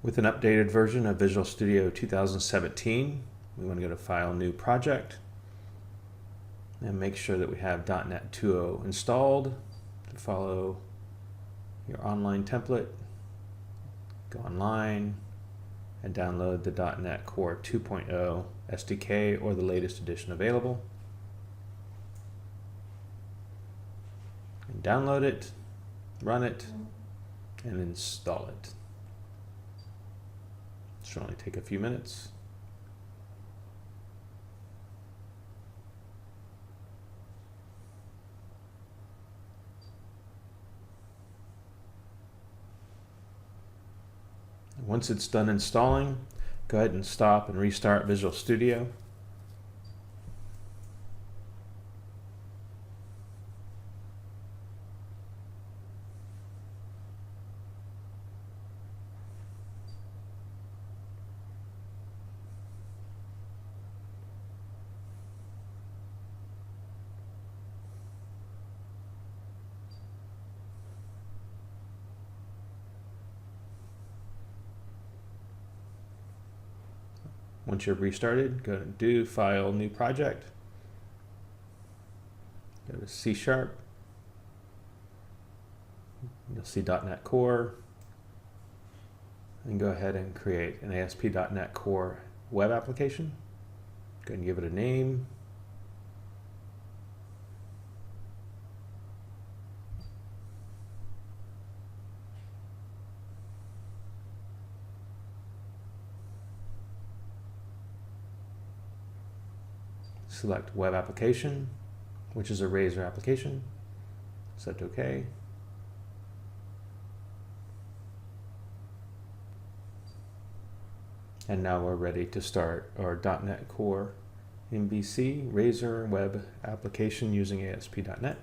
With an updated version of Visual Studio 2017, we want to go to File, New Project, and make sure that we have .NET 2.0 installed. To follow your online template, go online and download the .NET Core 2.0 SDK or the latest edition available. And download it, run it, and install it. It should only take a few minutes. Once it's done installing, go ahead and stop and restart Visual Studio. Once you're restarted, go to Do, File, New Project. Go to C#. You'll see .NET Core. And go ahead and create an ASP.NET Core web application. Go ahead and give it a name. Select Web Application, which is a Razor application. Select OK. And now we're ready to start our .NET Core MVC Razor web application using ASP.NET.